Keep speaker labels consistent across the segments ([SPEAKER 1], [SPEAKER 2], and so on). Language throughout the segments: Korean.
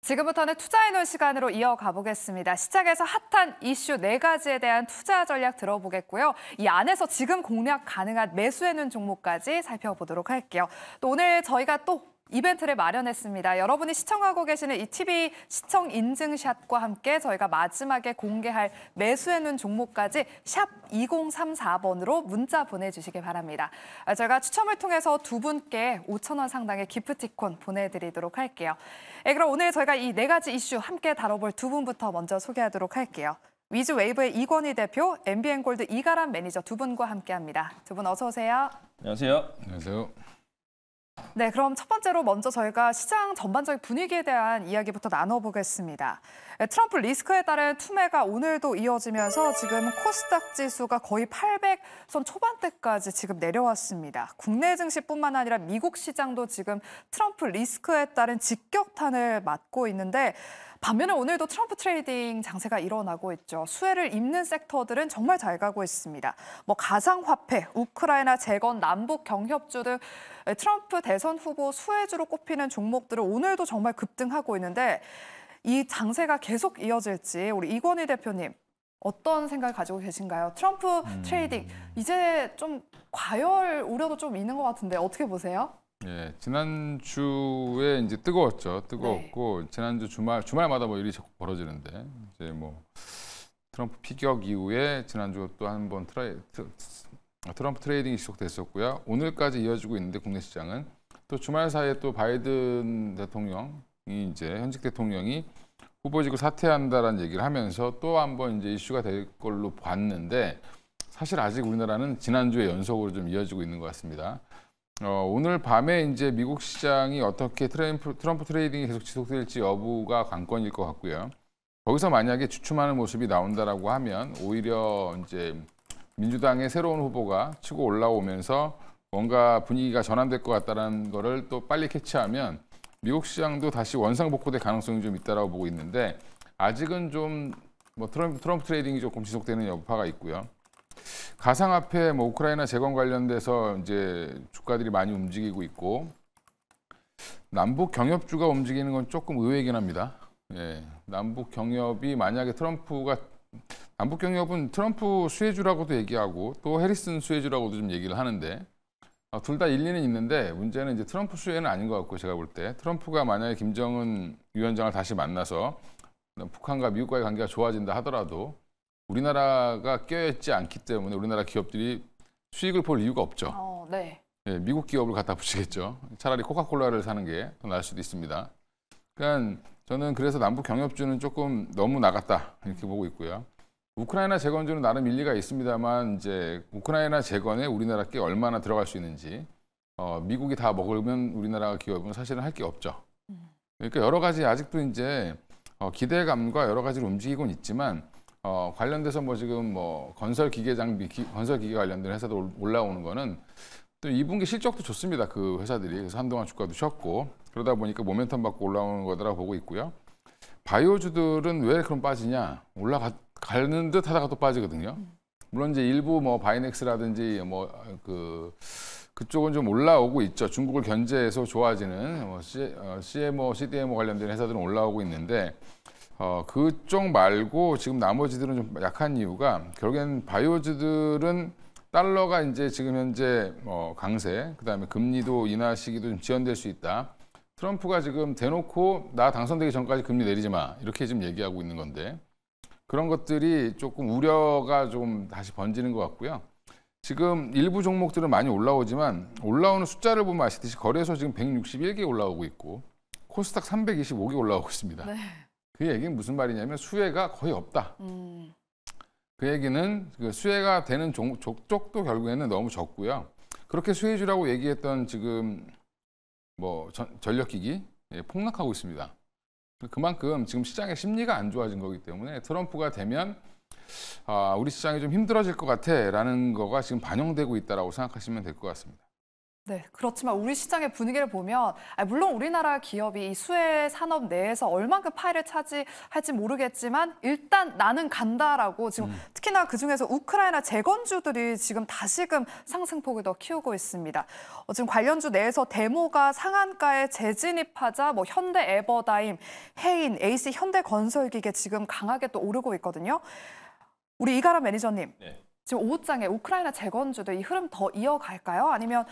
[SPEAKER 1] 지금부터는 투자해놓은 시간으로 이어가 보겠습니다. 시장에서 핫한 이슈 4가지에 대한 투자 전략 들어보겠고요. 이 안에서 지금 공략 가능한 매수해놓은 종목까지 살펴보도록 할게요. 또 오늘 저희가 또 이벤트를 마련했습니다. 여러분이 시청하고 계시는 이 TV 시청 인증샷과 함께 저희가 마지막에 공개할 매수해놓은 종목까지 샵 2034번으로 문자 보내주시기 바랍니다. 저희가 추첨을 통해서 두 분께 5,000원 상당의 기프티콘 보내드리도록 할게요. 그럼 오늘 저희가 이 4가지 이슈 함께 다뤄볼 두 분부터 먼저 소개하도록 할게요. 위즈웨이브의 이권희 대표, MBN골드 이가람 매니저 두 분과 함께합니다. 두 분 어서 오세요.
[SPEAKER 2] 안녕하세요.
[SPEAKER 3] 안녕하세요.
[SPEAKER 1] 네, 그럼 첫 번째로 먼저 저희가 시장 전반적인 분위기에 대한 이야기부터 나눠보겠습니다. 트럼프 리스크에 따른 투매가 오늘도 이어지면서 지금 코스닥 지수가 거의 800선 초반대까지 지금 내려왔습니다. 국내 증시뿐만 아니라 미국 시장도 지금 트럼프 리스크에 따른 직격탄을 맞고 있는데 반면에 오늘도 트럼프 트레이딩 장세가 일어나고 있죠. 수혜를 입는 섹터들은 정말 잘 가고 있습니다. 가상화폐, 우크라이나 재건, 남북 경협주 등 트럼프 대선 후보 수혜주로 꼽히는 종목들은 오늘도 정말 급등하고 있는데 이 장세가 계속 이어질지 우리 이권희 대표님 어떤 생각을 가지고 계신가요? 트럼프 트레이딩 이제 좀 과열 우려도 좀 있는 것 같은데 어떻게 보세요?
[SPEAKER 3] 예, 지난주에 이제 뜨거웠고, 네. 지난주 주말마다 일이 자꾸 벌어지는데, 이제 트럼프 피격 이후에 지난주 또 한 번 트럼프 트레이딩이 지속됐었고요. 오늘까지 이어지고 있는데 국내 시장은 또 주말 사이에 또 바이든 대통령이 이제 현직 대통령이 후보직을 사퇴한다라는 얘기를 하면서 또 한 번 이제 이슈가 될 걸로 봤는데 사실 아직 우리나라는 지난주에 연속으로 좀 이어지고 있는 것 같습니다. 오늘 밤에 이제 미국 시장이 어떻게 트럼프 트레이딩이 계속 지속될지 여부가 관건일 것 같고요. 거기서 만약에 주춤하는 모습이 나온다라고 하면 오히려 이제 민주당의 새로운 후보가 치고 올라오면서 뭔가 분위기가 전환될 것 같다는 거를 또 빨리 캐치하면 미국 시장도 다시 원상복구될 가능성이 좀 있다라고 보고 있는데 아직은 좀 트럼프 트레이딩이 조금 지속되는 여파가 있고요. 가상화폐, 우크라이나 재건 관련돼서 이제 주가들이 많이 움직이고 있고 남북 경협주가 움직이는 건 조금 의외이긴 합니다. 예, 남북 경협이 만약에 남북 경협은 트럼프 수혜주라고도 얘기하고 또 해리슨 수혜주라고도 좀 얘기를 하는데 둘 다 일리는 있는데 문제는 이제 트럼프 수혜는 아닌 것 같고 제가 볼 때 트럼프가 만약에 김정은 위원장을 다시 만나서 북한과 미국과의 관계가 좋아진다 하더라도 우리나라가 껴있지 않기 때문에 우리나라 기업들이 수익을 볼 이유가 없죠.
[SPEAKER 1] 네.
[SPEAKER 3] 예, 미국 기업을 갖다 붙이겠죠. 차라리 코카콜라를 사는 게 더 나을 수도 있습니다. 그러니까 저는 그래서 남북 경협주는 조금 너무 나갔다 이렇게 보고 있고요. 우크라이나 재건주는 나름 일리가 있습니다만 이제 우크라이나 재건에 우리나라 게 얼마나 들어갈 수 있는지 미국이 다 먹으면 우리나라 기업은 사실은 할 게 없죠. 그러니까 여러 가지 아직도 이제 기대감과 여러 가지로 움직이곤 있지만 관련돼서 지금 건설 기계 장비, 건설 기계 관련된 회사도 올라오는 거는 또 2분기 실적도 좋습니다. 그 회사들이. 그래서 한동안 주가도 쉬었고 그러다 보니까 모멘텀 받고 올라오는 거더라고 보고 있고요. 바이오주들은 왜 그럼 빠지냐? 올라가는 듯 하다가 또 빠지거든요. 물론 이제 일부 바이넥스라든지 그쪽은 좀 올라오고 있죠. 중국을 견제해서 좋아지는 CMO, CDMO 관련된 회사들은 올라오고 있는데 그쪽 말고 지금 나머지들은 좀 약한 이유가 결국엔 바이오주들은 달러가 이제 지금 현재 강세, 그다음에 금리도 인하 시기도 좀 지연될 수 있다. 트럼프가 지금 대놓고 나 당선되기 전까지 금리 내리지 마 이렇게 지금 얘기하고 있는 건데 그런 것들이 조금 우려가 좀 다시 번지는 것 같고요. 지금 일부 종목들은 많이 올라오지만 올라오는 숫자를 보면 아시듯이 거래소 지금 161개 올라오고 있고 코스닥 325개 올라오고 있습니다.
[SPEAKER 1] 네.
[SPEAKER 3] 그 얘기는 무슨 말이냐면 수혜가 거의 없다. 그 얘기는 수혜가 되는 쪽도 결국에는 너무 적고요. 그렇게 수혜주라고 얘기했던 지금 전력기기 폭락하고 있습니다. 그만큼 지금 시장의 심리가 안 좋아진 거기 때문에 트럼프가 되면 우리 시장이 좀 힘들어질 것 같아라는 거가 지금 반영되고 있다라고 생각하시면 될 것 같습니다.
[SPEAKER 1] 네, 그렇지만 우리 시장의 분위기를 보면 물론 우리나라 기업이 이 수혜 산업 내에서 얼만큼 파일을 차지할지 모르겠지만 일단 나는 간다라고 지금 특히나 그중에서 우크라이나 재건주들이 지금 다시금 상승폭을 더 키우고 있습니다. 지금 관련주 내에서 데모가 상한가에 재진입하자 뭐 현대 에버다임, 해인, 에이스 현대건설기계 지금 강하게 또 오르고 있거든요. 우리 이가람 매니저님.
[SPEAKER 2] 네.
[SPEAKER 1] 지금 오후장에 우크라이나 재건주도 이 흐름 더 이어갈까요? 아니면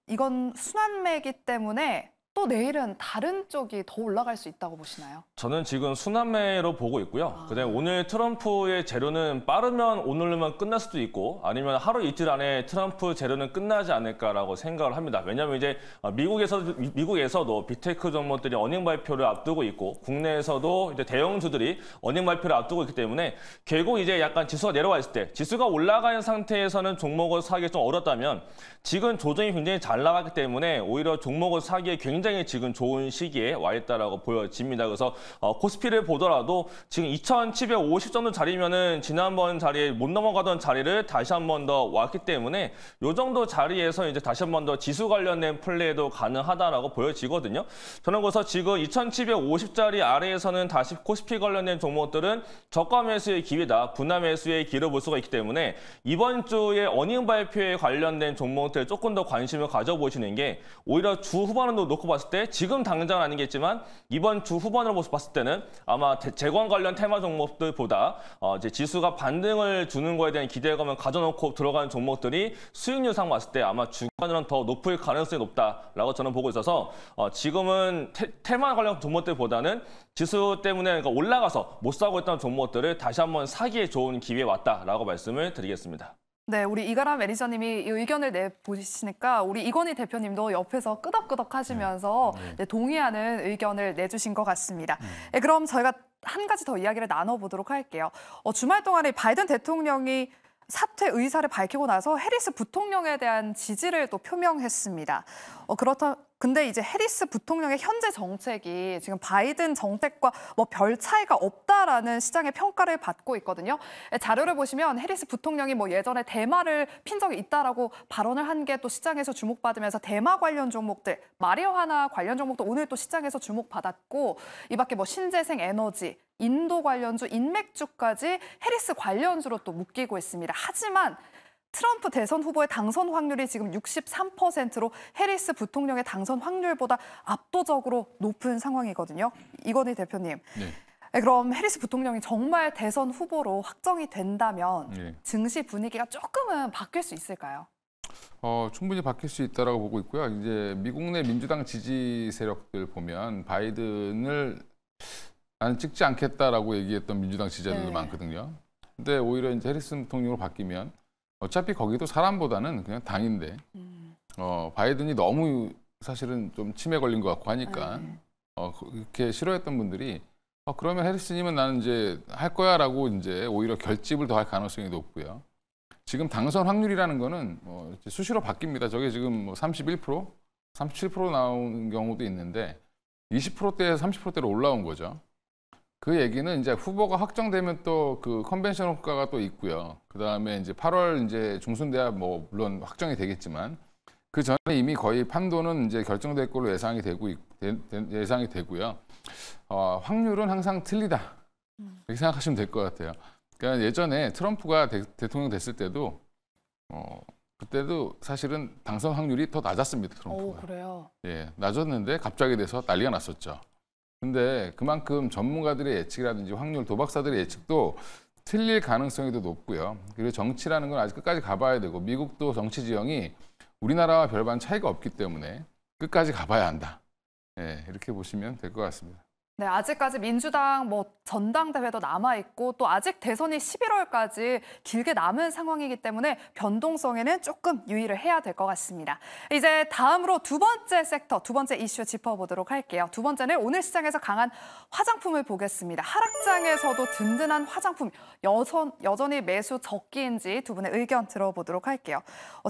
[SPEAKER 1] 이건 순환매이기 때문에 또 내일은 다른 쪽이 더 올라갈 수 있다고 보시나요?
[SPEAKER 2] 저는 지금 순환매로 보고 있고요. 그다음에 오늘 트럼프의 재료는 빠르면 오늘만 끝날 수도 있고 아니면 하루 이틀 안에 트럼프 재료는 끝나지 않을까라고 생각을 합니다. 왜냐하면 이제 미국에서도 빅테크 종목들이 어닝 발표를 앞두고 있고 국내에서도 이제 대형주들이 어닝 발표를 앞두고 있기 때문에 결국 이제 약간 지수가 내려와 있을 때 지수가 올라가는 상태에서는 종목을 사기 좀 어렵다면 지금 조정이 굉장히 잘 나갔기 때문에 오히려 종목을 사기에 굉장히 지금 좋은 시기에 와 있다라고 보여집니다. 그래서 코스피를 보더라도 지금 2,750 정도 자리면은 지난번 자리에 못 넘어가던 자리를 다시 한 번 더 왔기 때문에 이 정도 자리에서 이제 다시 한 번 더 지수 관련된 플레이도 가능하다라고 보여지거든요. 저는 그래서 지금 2,750짜리 아래에서는 다시 코스피 관련된 종목들은 저가 매수의 기회다, 분할 매수의 기회를 볼 수가 있기 때문에 이번 주에 어닝 발표에 관련된 종목들 조금 더 관심을 가져보시는 게 오히려 주 후반으로 놓고 봤을 때 지금 당장은 아니겠지만 이번 주 후반으로 봤을 때는 아마 재건 관련 테마 종목들보다 이제 지수가 반등을 주는 거에 대한 기대감을 가져놓고 들어가는 종목들이 수익률상 봤을 때 아마 주가는 더 높을 가능성이 높다라고 저는 보고 있어서 지금은 테마 관련 종목들보다는 지수 때문에 그러니까 올라가서 못 사고 있던 종목들을 다시 한번 사기에 좋은 기회에 왔다라고 말씀을 드리겠습니다.
[SPEAKER 1] 네, 우리 이가람 매니저님이 이 의견을 내보시니까 우리 이건희 대표님도 옆에서 끄덕끄덕 하시면서 네, 동의하는 의견을 내주신 것 같습니다. 네, 그럼 저희가 한 가지 더 이야기를 나눠보도록 할게요. 주말 동안에 바이든 대통령이 사퇴 의사를 밝히고 나서 해리스 부통령에 대한 지지를 또 표명했습니다. 근데 이제 해리스 부통령의 현재 정책이 지금 바이든 정책과 뭐 별 차이가 없다라는 시장의 평가를 받고 있거든요. 자료를 보시면 해리스 부통령이 뭐 예전에 대마를 핀 적이 있다라고 발언을 한 게 또 시장에서 주목받으면서 대마 관련 종목들, 마리화나 관련 종목도 오늘 또 시장에서 주목받았고 이 밖에 뭐 신재생 에너지, 인도 관련주, 인맥주까지 해리스 관련주로 또 묶이고 있습니다. 하지만 트럼프 대선 후보의 당선 확률이 지금 63%로 해리스 부통령의 당선 확률보다 압도적으로 높은 상황이거든요. 이건희 대표님. 네, 그럼 해리스 부통령이 정말 대선 후보로 확정이 된다면 증시 분위기가 조금은 바뀔 수 있을까요?
[SPEAKER 3] 충분히 바뀔 수 있다고 보고 있고요. 이제 미국 내 민주당 지지 세력들 보면 바이든을 나는 찍지 않겠다라고 얘기했던 민주당 지지자들도 많거든요. 근데 오히려 이제 해리스 부통령으로 바뀌면 어차피 거기도 사람보다는 그냥 당인데 바이든이 너무 사실은 좀 치매 걸린 것 같고 하니까 그렇게 싫어했던 분들이 그러면 해리스님은 나는 이제 할 거야라고 이제 오히려 결집을 더 할 가능성이 높고요. 지금 당선 확률이라는 거는 수시로 바뀝니다. 저게 지금 뭐 31%, 37% 나오는 경우도 있는데 20%대에서 30%대로 올라온 거죠. 그 얘기는 이제 후보가 확정되면 또 그 컨벤션 효과가 또 있고요. 그 다음에 이제 8월 이제 중순 돼야 뭐 물론 확정이 되겠지만 그 전에 이미 거의 판도는 이제 결정될 걸로 예상이 되고요. 확률은 항상 틀리다 이렇게 생각하시면 될 것 같아요. 그러니까 예전에 트럼프가 대통령 됐을 때도 그때도 사실은 당선 확률이 더 낮았습니다. 트럼프가.
[SPEAKER 1] 그래요?
[SPEAKER 3] 예, 낮았는데 갑자기 돼서 난리가 났었죠. 근데 그만큼 전문가들의 예측이라든지 확률 도박사들의 예측도 틀릴 가능성이 더 높고요. 그리고 정치라는 건 아직 끝까지 가봐야 되고 미국도 정치 지형이 우리나라와 별반 차이가 없기 때문에 끝까지 가봐야 한다. 예, 이렇게 보시면 될 것 같습니다.
[SPEAKER 1] 네, 아직까지 민주당 전당대회도 남아있고 또 아직 대선이 11월까지 길게 남은 상황이기 때문에 변동성에는 조금 유의를 해야 될 것 같습니다. 이제 다음으로 두 번째 섹터, 두 번째 이슈 짚어보도록 할게요. 두 번째는 오늘 시장에서 강한 화장품을 보겠습니다. 하락장에서도 든든한 화장품, 여전히 매수 적기인지 두 분의 의견 들어보도록 할게요.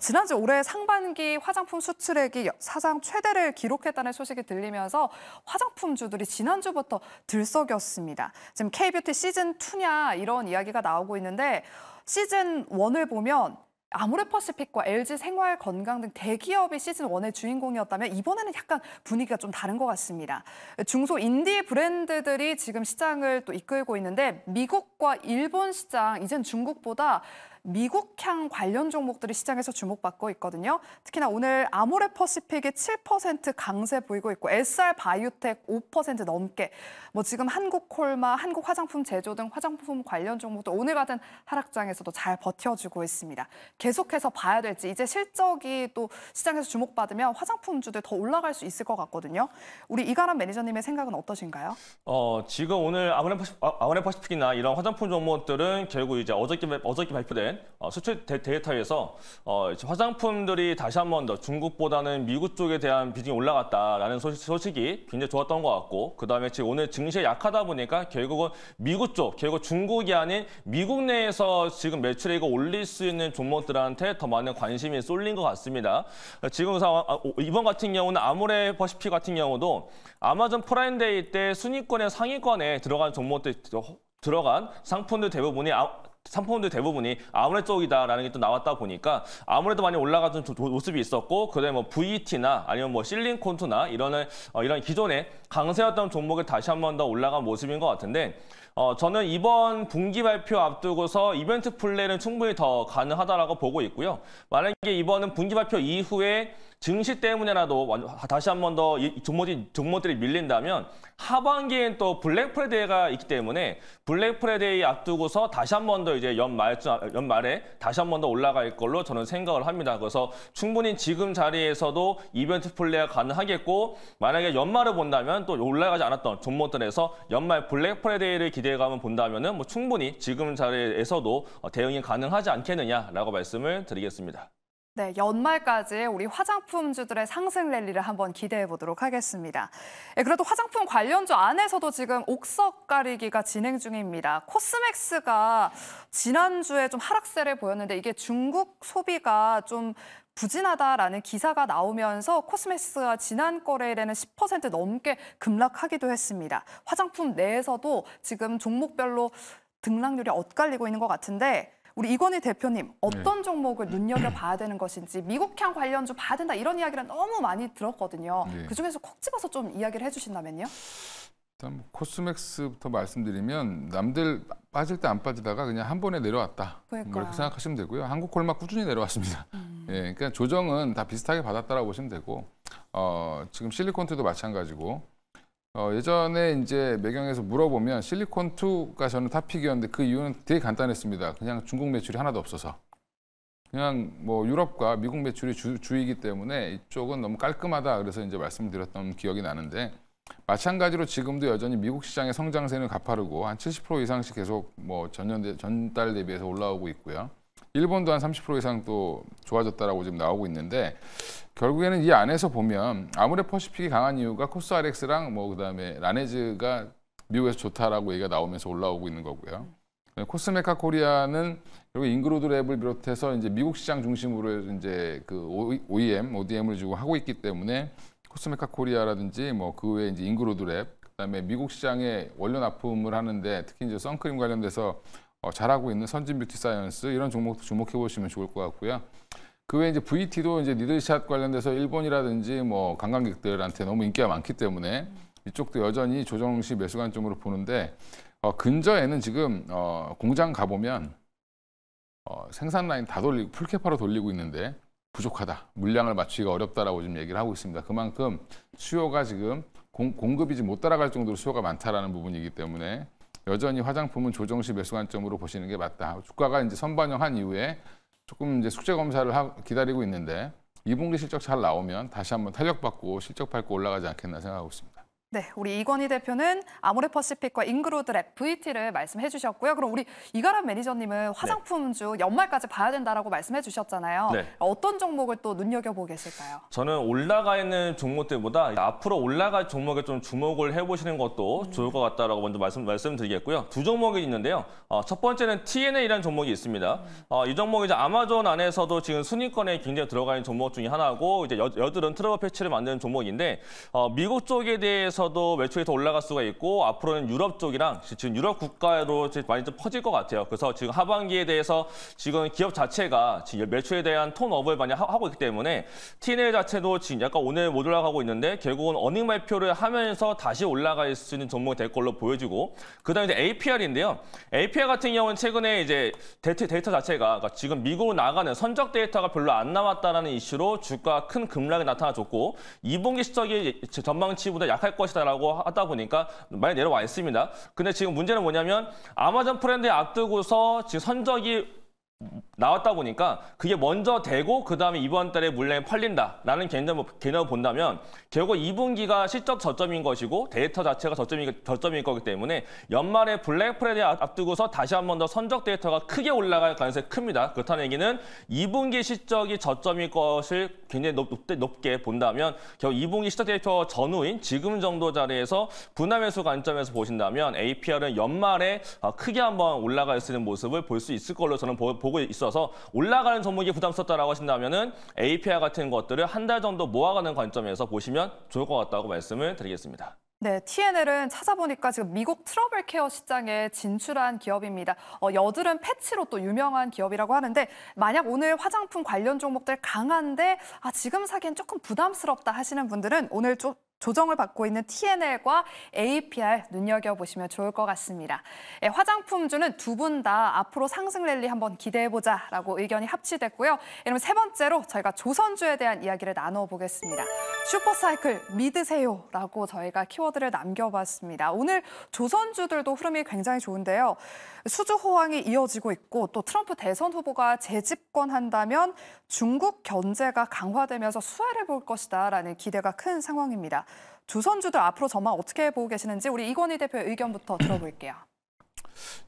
[SPEAKER 1] 지난주 올해 상반기 화장품 수출액이 사상 최대를 기록했다는 소식이 들리면서 화장품주들이 지난주부터 들썩였습니다. 지금 K-뷰티 시즌2냐 이런 이야기가 나오고 있는데 시즌 1을 보면 아모레퍼시픽과 LG생활건강 등 대기업이 시즌 1의 주인공이었다면 이번에는 약간 분위기가 좀 다른 것 같습니다. 중소 인디 브랜드들이 지금 시장을 또 이끌고 있는데 미국과 일본 시장, 이젠 중국보다 미국향 관련 종목들이 시장에서 주목받고 있거든요. 특히나 오늘 아모레퍼시픽이 7% 강세 보이고 있고 SR바이오텍 5% 넘게 뭐 지금 한국콜마, 한국화장품 제조 등 화장품 관련 종목도 오늘 같은 하락장에서도 잘 버텨주고 있습니다. 계속해서 봐야 될지 이제 실적이 또 시장에서 주목받으면 화장품주들 더 올라갈 수 있을 것 같거든요. 우리 이가람 매니저님의 생각은 어떠신가요?
[SPEAKER 2] 지금 오늘 아모레퍼시픽이나 이런 화장품 종목들은 결국 이제 어저께 발표된 수출 데이터에서 화장품들이 다시 한 번 더 중국보다는 미국 쪽에 대한 비중이 올라갔다라는 소식이 굉장히 좋았던 것 같고, 그다음에 지금 오늘 증시에 약하다 보니까 결국은 미국 쪽, 결국 중국이 아닌 미국 내에서 지금 매출액을 올릴 수 있는 종목들한테 더 많은 관심이 쏠린 것 같습니다. 지금 이번 같은 경우는 아모레퍼시픽 같은 경우도 아마존 프라임데이 때 순위권에 상위권에 들어간 종목들 들어간 상품들 대부분이 아모레 쪽이다라는 게 또 나왔다 보니까 아무래도 많이 올라가는 모습이 있었고, 그다음에 뭐 VT나 아니면 뭐 실링콘투나 이런 기존에 강세였던 종목이 다시 한 번 더 올라간 모습인 것 같은데, 저는 이번 분기 발표 앞두고서 이벤트 플레이는 충분히 더 가능하다라고 보고 있고요. 만약에 이번은 분기 발표 이후에 증시 때문에라도 다시 한 번 더 이 종목들이 밀린다면 하반기엔 또 블랙 프라이데이가 있기 때문에 블랙 프라이데이 앞두고서 다시 한 번 더 이제 연말에 다시 한 번 더 올라갈 걸로 저는 생각을 합니다. 그래서 충분히 지금 자리에서도 이벤트 플레이가 가능하겠고, 만약에 연말을 본다면 또 올라가지 않았던 종목들에서 연말 블랙 프라이데이를 기대감을 본다면은 뭐 충분히 지금 자리에서도 대응이 가능하지 않겠느냐라고 말씀을 드리겠습니다.
[SPEAKER 1] 네, 연말까지 우리 화장품주들의 상승 랠리를 한번 기대해 보도록 하겠습니다. 네, 그래도 화장품 관련주 안에서도 지금 옥석 가리기가 진행 중입니다. 코스맥스가 지난주에 좀 하락세를 보였는데 이게 중국 소비가 좀 부진하다라는 기사가 나오면서 코스맥스가 지난 거래일에는 10% 넘게 급락하기도 했습니다. 화장품 내에서도 지금 종목별로 등락률이 엇갈리고 있는 것 같은데, 우리 이건희 대표님, 어떤 종목을 눈여겨봐야 되는 것인지, 미국향 관련주 봐야 된다 이런 이야기를 너무 많이 들었거든요. 그중에서 콕 집어서 좀 이야기를 해주신다면요?
[SPEAKER 3] 일단 코스맥스부터 말씀드리면 남들 빠질 때 안 빠지다가 그냥 한 번에 내려왔다. 그렇게 생각하시면 되고요. 한국콜마 꾸준히 내려왔습니다. 그러니까 조정은 다 비슷하게 받았다라고 보시면 되고, 지금 실리콘투도 마찬가지고, 예전에 이제 매경에서 물어보면 실리콘2가 저는 탑픽이었는데 그 이유는 되게 간단했습니다. 그냥 중국 매출이 하나도 없어서. 그냥 뭐 유럽과 미국 매출이 주이기 때문에 이쪽은 너무 깔끔하다. 그래서 이제 말씀드렸던 기억이 나는데, 마찬가지로 지금도 여전히 미국 시장의 성장세는 가파르고 한 70% 이상씩 계속 뭐 전달 대비해서 올라오고 있고요. 일본도 한 30% 이상 또 좋아졌다라고 지금 나오고 있는데, 결국에는 이 안에서 보면 아모레퍼시픽이 강한 이유가 코스RX랑 뭐 그다음에 라네즈가 미국에서 좋다라고 얘기가 나오면서 올라오고 있는 거고요. 코스메카 코리아는 그리고 잉그로드랩을 비롯해서 이제 미국 시장 중심으로 이제 그 OEM, ODM을 주고 하고 있기 때문에 코스메카 코리아라든지 뭐 그 외에 이제 잉그로드랩, 그다음에 미국 시장에 원료 납품을 하는데 특히 이제 선크림 관련돼서 잘하고 있는 선진 뷰티 사이언스, 이런 종목도 주목해 보시면 좋을 것 같고요. 그 외에 이제 VT도 이제 니들샷 관련돼서 일본이라든지 뭐 관광객들한테 너무 인기가 많기 때문에 이쪽도 여전히 조정 시 매수 관점으로 보는데, 근저에는 지금 공장 가보면 생산 라인 다 돌리고 풀캐파로 돌리고 있는데 부족하다, 물량을 맞추기가 어렵다라고 지금 얘기를 하고 있습니다. 그만큼 수요가 지금 공급이 지금 못 따라갈 정도로 수요가 많다라는 부분이기 때문에 여전히 화장품은 조정 시 매수 관점으로 보시는 게 맞다. 주가가 이제 선반영한 이후에 조금 이제 숙제 검사를 기다리고 있는데 2분기 실적 잘 나오면 다시 한번 탄력받고 실적 밟고 올라가지 않겠나 생각하고 있습니다.
[SPEAKER 1] 네, 우리 이건희 대표는 아모레퍼시픽과 잉그로드랩, VT를 말씀해 주셨고요. 그럼 우리 이가람 매니저님은 화장품주 연말까지 봐야 된다라고 말씀해 주셨잖아요.
[SPEAKER 2] 네.
[SPEAKER 1] 어떤 종목을 또 눈여겨보고 계실까요?
[SPEAKER 2] 저는 올라가 있는 종목들보다 앞으로 올라갈 종목에 좀 주목을 해보시는 것도 좋을 것 같다라고 먼저 말씀드리겠고요. 두 종목이 있는데요. 첫 번째는 TNA라는 종목이 있습니다. 이 종목이 이제 아마존 안에서도 지금 순위권에 굉장히 들어가 있는 종목 중에 하나고, 이제 여드름 트러블 패치를 만드는 종목인데, 미국 쪽에 대해서 데이터도 매출이 더 올라갈 수가 있고 앞으로는 유럽 쪽이랑 지금 유럽 국가로 많이 좀 퍼질 것 같아요. 그래서 지금 하반기에 대해서 지금 기업 자체가 지금 매출에 대한 톤업을 많이 하고 있기 때문에 T&L 자체도 지금 약간 오늘 못 올라가고 있는데 결국은 어닝 발표를 하면서 다시 올라갈 수 있는 종목이 될 걸로 보여지고 그다음에 이제 APR인데요. APR 같은 경우는 최근에 이제 데이터 자체가 그러니까 지금 미국으로 나가는 선적 데이터가 별로 안 나왔다라는 이슈로 주가 큰 급락이 나타나줬고 2분기 실적이 전망치보다 약할 것이다라고 하다 보니까 많이 내려와 있습니다. 근데 지금 문제는 뭐냐면 아마존 프렌드에 앞두고서 지금 선적이 나왔다 보니까 그게 먼저 되고 그다음에 이번 달에 물량이 팔린다라는 개념을 본다면 결국 2분기가 실적 저점인 것이고 데이터 자체가 저점일 거기 때문에 연말에 블랙 프라이데이 앞두고서 다시 한 번 더 선적 데이터가 크게 올라갈 가능성이 큽니다. 그렇다는 얘기는 2분기 실적이 저점일 것을 굉장히 높게 본다면 결국 2분기 실적 데이터 전후인 지금 정도 자리에서 분할매수 관점에서 보신다면 APR은 연말에 크게 한번 올라갈 수 있는 모습을 볼 수 있을 걸로 저는 보고 있어서 올라가는 종목이 부담스럽다라고 하신다면은 APR 같은 것들을 한 달 정도 모아가는 관점에서 보시면 좋을 것 같다고 말씀을 드리겠습니다.
[SPEAKER 1] 네, T&L은 찾아보니까 지금 미국 트러블 케어 시장에 진출한 기업입니다. 여드름 패치로 또 유명한 기업이라고 하는데 만약 오늘 화장품 관련 종목들 강한데 지금 사기엔 조금 부담스럽다 하시는 분들은 오늘 좀 조정을 받고 있는 T&L과 APR 눈여겨보시면 좋을 것 같습니다. 화장품주는 두 분 다 앞으로 상승 랠리 한번 기대해보자라고 의견이 합치됐고요. 이러면 세 번째로 저희가 조선주에 대한 이야기를 나눠보겠습니다. 슈퍼사이클 믿으세요라고 저희가 키워드를 남겨봤습니다. 오늘 조선주들도 흐름이 굉장히 좋은데요. 수주 호황이 이어지고 있고 또 트럼프 대선 후보가 재집권한다면 중국 견제가 강화되면서 수혜를 볼 것이다라는 기대가 큰 상황입니다. 조선주들 앞으로 전망 어떻게 보고 계시는지 우리 이건희 대표의 의견부터 들어볼게요.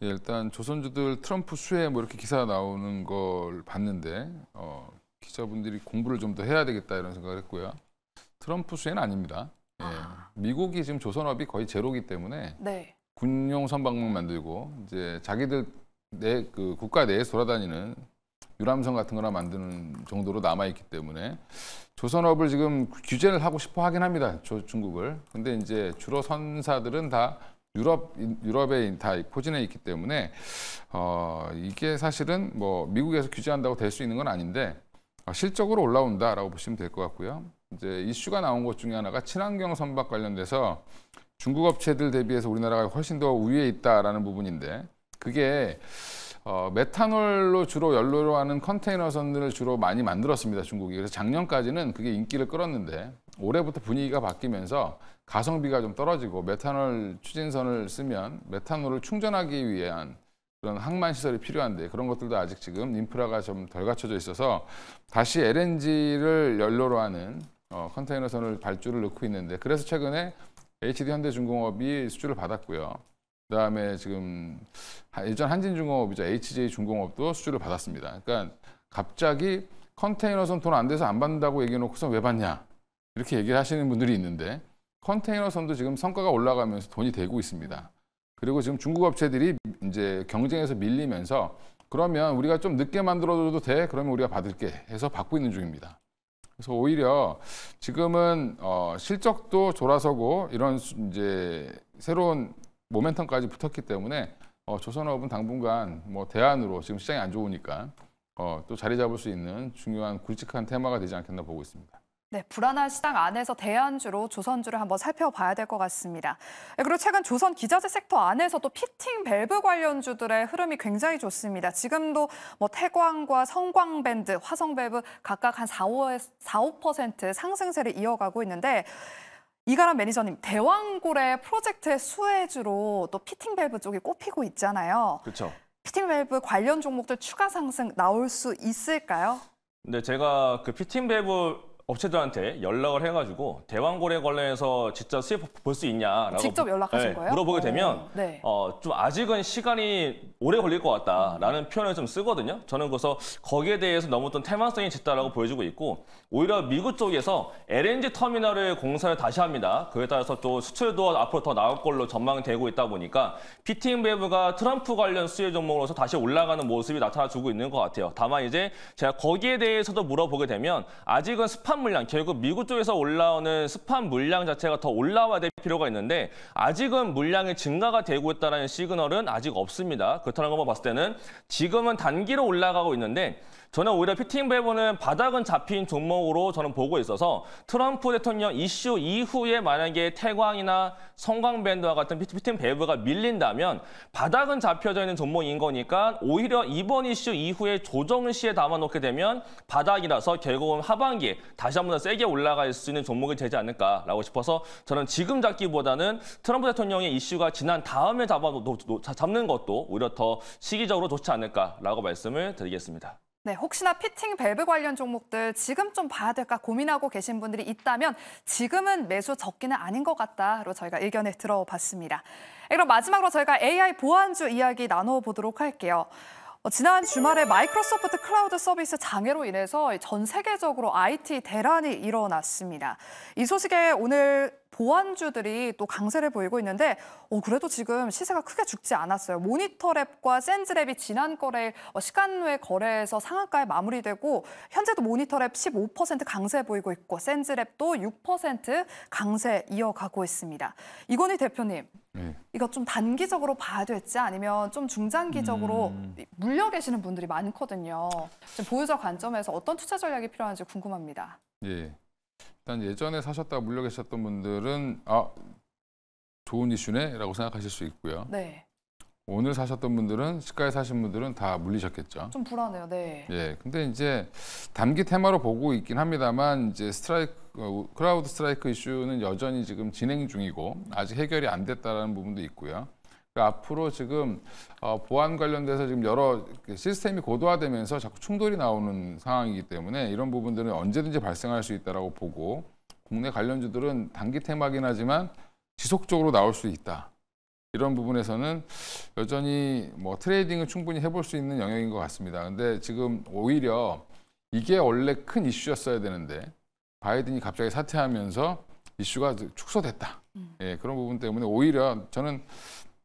[SPEAKER 3] 예, 일단 조선주들 트럼프 수혜 뭐 이렇게 기사 나오는 걸 봤는데 기자분들이 공부를 좀 더 해야 되겠다 이런 생각을 했고요. 트럼프 수혜는 아닙니다. 예, 미국이 지금 조선업이 거의 제로기 때문에
[SPEAKER 1] 네.
[SPEAKER 3] 군용 선박만 만들고 이제 자기들 그 국가 내에서 돌아다니는 유람선 같은 거나 만드는 정도로 남아있기 때문에 조선업을 지금 규제를 하고 싶어 하긴 합니다. 중국을. 근데 이제 주로 선사들은 다 유럽에 다 포진해 있기 때문에 이게 사실은 뭐 미국에서 규제한다고 될 수 있는 건 아닌데 실적으로 올라온다라고 보시면 될 것 같고요. 이제 이슈가 나온 것 중에 하나가 친환경 선박 관련돼서 중국 업체들 대비해서 우리나라가 훨씬 더 우위에 있다라는 부분인데 그게 메탄올로 주로 연료로 하는 컨테이너선들을 주로 많이 만들었습니다, 중국이. 그래서 작년까지는 그게 인기를 끌었는데 올해부터 분위기가 바뀌면서 가성비가 좀 떨어지고 메탄올 추진선을 쓰면 메탄올을 충전하기 위한 그런 항만 시설이 필요한데 그런 것들도 아직 지금 인프라가 좀 덜 갖춰져 있어서 다시 LNG를 연료로 하는 컨테이너선을 발주를 넣고 있는데 그래서 최근에 HD 현대중공업이 수주를 받았고요. 그다음에 지금 예전 한진중공업이죠. HJ중공업도 수주를 받았습니다. 그러니까 갑자기 컨테이너선 돈 안 돼서 안 받는다고 얘기해놓고서 왜 받냐 이렇게 얘기를 하시는 분들이 있는데 컨테이너선도 지금 성과가 올라가면서 돈이 되고 있습니다. 그리고 지금 중국 업체들이 이제 경쟁에서 밀리면서 그러면 우리가 좀 늦게 만들어줘도 돼? 그러면 우리가 받을게 해서 받고 있는 중입니다. 그래서 오히려 지금은 실적도 돌아서고 이런 이제 새로운 모멘텀까지 붙었기 때문에 조선업은 당분간 뭐 대안으로 지금 시장이 안 좋으니까 또 자리 잡을 수 있는 중요한 굵직한 테마가 되지 않겠나 보고 있습니다.
[SPEAKER 1] 네, 불안한 시장 안에서 대안주로 조선주를 한번 살펴봐야 될 것 같습니다. 그리고 최근 조선 기자재 섹터 안에서도 피팅 밸브 관련주들의 흐름이 굉장히 좋습니다. 지금도 뭐 태광과 성광밴드, 화성밸브 각각 한 4~5% 상승세를 이어가고 있는데 이가람 매니저님, 대왕고래 프로젝트의 수혜주로 또 피팅 밸브 쪽이 꼽히고 있잖아요.
[SPEAKER 2] 그렇죠.
[SPEAKER 1] 피팅 밸브 관련 종목들 추가 상승 나올 수 있을까요?
[SPEAKER 2] 네, 제가 그 피팅 밸브 업체들한테 연락을 해가지고 대왕고래 관련해서 직접 수입 볼 수 있냐라고
[SPEAKER 1] 직접 연락하신 거예요?
[SPEAKER 2] 물어보게 되면
[SPEAKER 1] 네.
[SPEAKER 2] 좀 아직은 시간이 오래 걸릴 것 같다라는 표현을 좀 쓰거든요. 저는 그래서 거기에 대해서 너무 좀 태만성이 짙다라고 보여지고 있고 오히려 미국 쪽에서 LNG 터미널을 공사를 다시 합니다. 그에 따라서 또 수출도 앞으로 더 나올 걸로 전망되고 있다 보니까 피팅 밸브가 트럼프 관련 수혜 종목으로서 다시 올라가는 모습이 나타나주고 있는 것 같아요. 다만 이제 제가 거기에 대해서도 물어보게 되면 아직은 스팟 스팟 물량, 결국 미국 쪽에서 올라오는 스팟 물량 자체가 더 올라와야 될 필요가 있는데 아직은 물량이 증가가 되고 있다는 시그널은 아직 없습니다. 그렇다는 것만 봤을 때는 지금은 단기로 올라가고 있는데 저는 오히려 피팅 밸브는 바닥은 잡힌 종목으로 저는 보고 있어서 트럼프 대통령 이슈 이후에 만약에 태광이나 성광밴드와 같은 피팅 밸브가 밀린다면 바닥은 잡혀져 있는 종목인 거니까 오히려 이번 이슈 이후에 조정 시에 담아놓게 되면 바닥이라서 결국은 하반기에 다시 한번 더 세게 올라갈 수 있는 종목이 되지 않을까라고 싶어서 저는 지금 잡기보다는 트럼프 대통령의 이슈가 지난 다음에 잡는 것도 오히려 더 시기적으로 좋지 않을까라고 말씀을 드리겠습니다.
[SPEAKER 1] 네, 혹시나 피팅 밸브 관련 종목들 지금 좀 봐야 될까 고민하고 계신 분들이 있다면 지금은 매수 적기는 아닌 것 같다로 저희가 의견을 들어봤습니다. 그럼 마지막으로 저희가 AI 보안주 이야기 나눠보도록 할게요. 지난 주말에 마이크로소프트 클라우드 서비스 장애로 인해서 전 세계적으로 IT 대란이 일어났습니다. 이 소식에 오늘 보안주들이 또 강세를 보이고 있는데 그래도 지금 시세가 크게 죽지 않았어요. 모니터랩과 센즈랩이 지난 거래일 시간 외 거래에서 상한가에 마무리되고 현재도 모니터랩 15% 강세 보이고 있고 센즈랩도 6% 강세 이어가고 있습니다. 이건희 대표님, 이거 좀 단기적으로 봐야 될지 아니면 좀 중장기적으로 물려 계시는 분들이 많거든요. 지금 보유자 관점에서 어떤 투자 전략이 필요한지 궁금합니다.
[SPEAKER 3] 예. 일단 예전에 사셨다가 물려 계셨던 분들은 좋은 이슈네라고 생각하실 수 있고요.
[SPEAKER 1] 네.
[SPEAKER 3] 오늘 사셨던 분들은 시가에 사신 분들은 다 물리셨겠죠.
[SPEAKER 1] 좀 불안해요. 네.
[SPEAKER 3] 예. 근데 이제 단기 테마로 보고 있긴 합니다만 이제 클라우드 스트라이크 이슈는 여전히 지금 진행 중이고 아직 해결이 안 됐다라는 부분도 있고요. 그러니까 앞으로 지금 보안 관련돼서 지금 여러 시스템이 고도화되면서 자꾸 충돌이 나오는 상황이기 때문에 이런 부분들은 언제든지 발생할 수 있다라고 보고 국내 관련주들은 단기 테마긴 하지만 지속적으로 나올 수 있다. 이런 부분에서는 여전히 뭐 트레이딩을 충분히 해볼 수 있는 영역인 것 같습니다. 근데 지금 오히려 이게 원래 큰 이슈였어야 되는데 바이든이 갑자기 사퇴하면서 이슈가 축소됐다. 예, 그런 부분 때문에 오히려 저는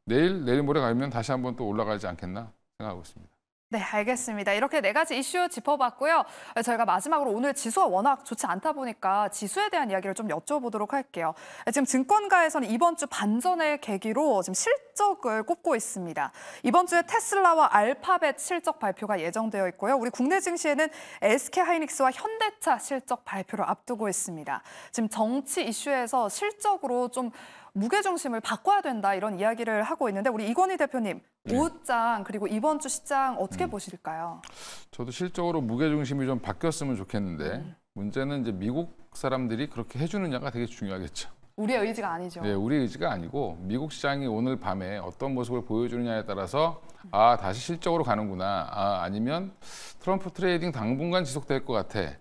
[SPEAKER 3] 내일 모레 가면 다시 한번 또 올라가지 않겠나 생각하고 있습니다.
[SPEAKER 1] 네, 알겠습니다. 이렇게 4가지 이슈 짚어봤고요. 저희가 마지막으로 오늘 지수가 워낙 좋지 않다 보니까 지수에 대한 이야기를 좀 여쭤보도록 할게요. 지금 증권가에서는 이번 주 반전의 계기로 지금 실적을 꼽고 있습니다. 이번 주에 테슬라와 알파벳 실적 발표가 예정되어 있고요. 우리 국내 증시에는 SK하이닉스와 현대차 실적 발표를 앞두고 있습니다. 지금 정치 이슈에서 실적으로 좀 무게중심을 바꿔야 된다 이런 이야기를 하고 있는데 우리 이건희 대표님, 오후장 그리고 이번 주 시장 어떻게 보실까요?
[SPEAKER 3] 저도 실적으로 무게중심이 좀 바뀌었으면 좋겠는데 문제는 이제 미국 사람들이 그렇게 해주느냐가 되게 중요하겠죠.
[SPEAKER 1] 우리의 의지가 아니죠.
[SPEAKER 3] 네, 우리 의지가 아니고 미국 시장이 오늘 밤에 어떤 모습을 보여주느냐에 따라서 다시 실적으로 가는구나, 아니면 트럼프 트레이딩 당분간 지속될 것 같아.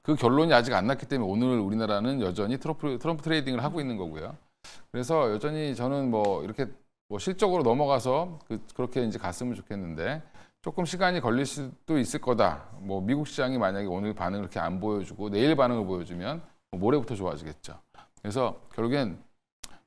[SPEAKER 3] 그 결론이 아직 안 났기 때문에 오늘 우리나라는 여전히 트럼프 트레이딩을 하고 있는 거고요. 그래서 여전히 저는 이렇게 실적으로 넘어가서 그렇게 이제 갔으면 좋겠는데 조금 시간이 걸릴 수도 있을 거다. 미국 시장이 만약에 오늘 반응을 그렇게 안 보여주고 내일 반응을 보여주면 모레부터 좋아지겠죠. 그래서 결국엔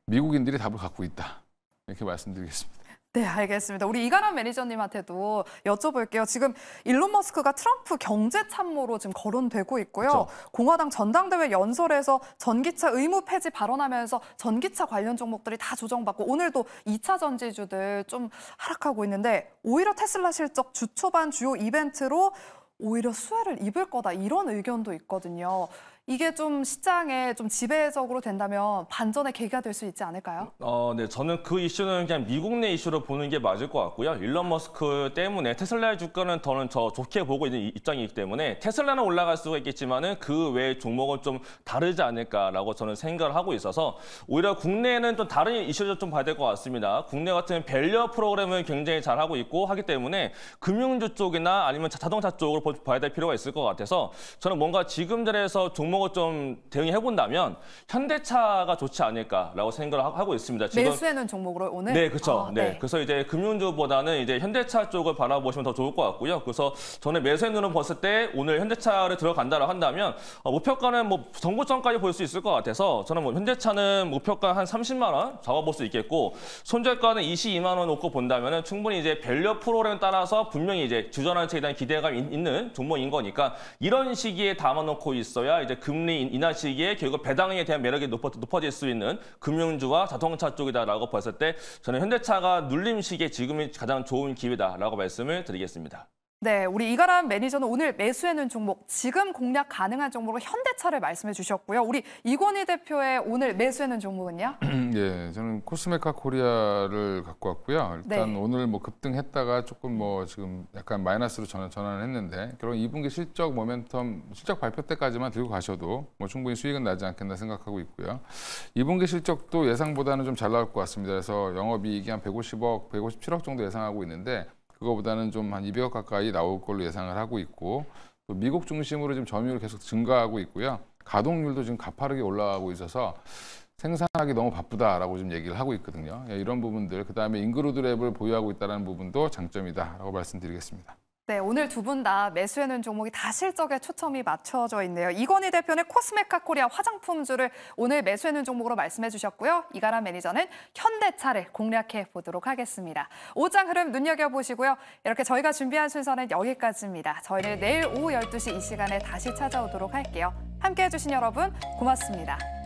[SPEAKER 3] 미국인들이 답을 갖고 있다. 이렇게 말씀드리겠습니다.
[SPEAKER 1] 네, 알겠습니다. 우리 이가람 매니저님한테도 여쭤볼게요. 지금 일론 머스크가 트럼프 경제 참모로 지금 거론되고 있고요.
[SPEAKER 3] 그렇죠.
[SPEAKER 1] 공화당 전당대회 연설에서 전기차 의무 폐지 발언하면서 전기차 관련 종목들이 다 조정받고 오늘도 2차 전지주들 좀 하락하고 있는데 오히려 테슬라 실적 주 초반 주요 이벤트로 오히려 수혜를 입을 거다 이런 의견도 있거든요. 이게 좀 시장에 좀 지배적으로 된다면 반전의 계기가 될 수 있지 않을까요?
[SPEAKER 2] 네, 저는 그 이슈는 그냥 미국 내 이슈로 보는 게 맞을 것 같고요. 일론 머스크 때문에 테슬라의 주가는 저는 좋게 보고 있는 입장이기 때문에 테슬라는 올라갈 수가 있겠지만은 그 외 종목은 좀 다르지 않을까라고 저는 생각을 하고 있어서 오히려 국내에는 좀 다른 이슈를 좀 봐야 될 것 같습니다. 국내 같은 밸류 프로그램을 굉장히 잘하고 있고 하기 때문에 금융주 쪽이나 아니면 자동차 쪽으로 봐야 될 필요가 있을 것 같아서 저는 뭔가 지금 자리에서 종목 종목을 좀 대응해 본다면 현대차가 좋지 않을까라고 생각을 하고 있습니다. 지금
[SPEAKER 1] 매수해놓은 종목으로 오늘?
[SPEAKER 2] 네, 그렇죠.
[SPEAKER 1] 아,
[SPEAKER 2] 네. 그래서 이제 금융주보다는 이제 현대차 쪽을 바라보시면 더 좋을 것 같고요. 그래서 저는 매수의 눈을 봤을 때 오늘 현대차를 들어간다고 한다면 목표가는 뭐 정고점까지 볼 수 있을 것 같아서 저는 뭐 현대차는 목표가 한 30만 원 잡아볼 수 있겠고 손절가는 22만 원 놓고 본다면은 충분히 이제 밸류 프로그램에 따라서 분명히 이제 주전환 체에 대한 기대감이 있는 종목인 거니까 이런 시기에 담아놓고 있어야 이제 금리 인하 시기에 결국 배당에 대한 매력이 높아질 수 있는 금융주와 자동차 쪽이다라고 봤을 때 저는 현대차가 눌림 시기에 지금이 가장 좋은 기회다라고 말씀을 드리겠습니다.
[SPEAKER 1] 네, 우리 이가람 매니저는 오늘 매수해놓은 종목, 지금 공략 가능한 종목으로 현대차를 말씀해 주셨고요. 우리 이건희 대표의 오늘 매수해놓은 종목은요?
[SPEAKER 3] 예, 저는 코스메카 코리아를 갖고 왔고요. 일단
[SPEAKER 1] 네.
[SPEAKER 3] 오늘 뭐 급등했다가 조금 뭐 지금 약간 마이너스로 전환을 했는데 결국 2분기 실적 모멘텀, 실적 발표 때까지만 들고 가셔도 뭐 충분히 수익은 나지 않겠나 생각하고 있고요. 2분기 실적도 예상보다는 좀 잘 나올 것 같습니다. 그래서 영업이익이 한 150억, 157억 정도 예상하고 있는데 그거보다는 좀 한 200억 가까이 나올 걸로 예상을 하고 있고 또 미국 중심으로 지금 점유율 계속 증가하고 있고요. 가동률도 지금 가파르게 올라가고 있어서 생산하기 너무 바쁘다라고 지금 얘기를 하고 있거든요. 이런 부분들, 그다음에 인그루드 랩을 보유하고 있다는 부분도 장점이다라고 말씀드리겠습니다.
[SPEAKER 1] 네, 오늘 두 분 다 매수해놓은 종목이 다 실적에 초점이 맞춰져 있네요. 이건희 대표는 코스메카 코리아 화장품주를 오늘 매수해놓은 종목으로 말씀해 주셨고요. 이가람 매니저는 현대차를 공략해 보도록 하겠습니다. 오장 흐름 눈여겨보시고요. 이렇게 저희가 준비한 순서는 여기까지입니다. 저희는 내일 오후 12시 이 시간에 다시 찾아오도록 할게요. 함께해 주신 여러분 고맙습니다.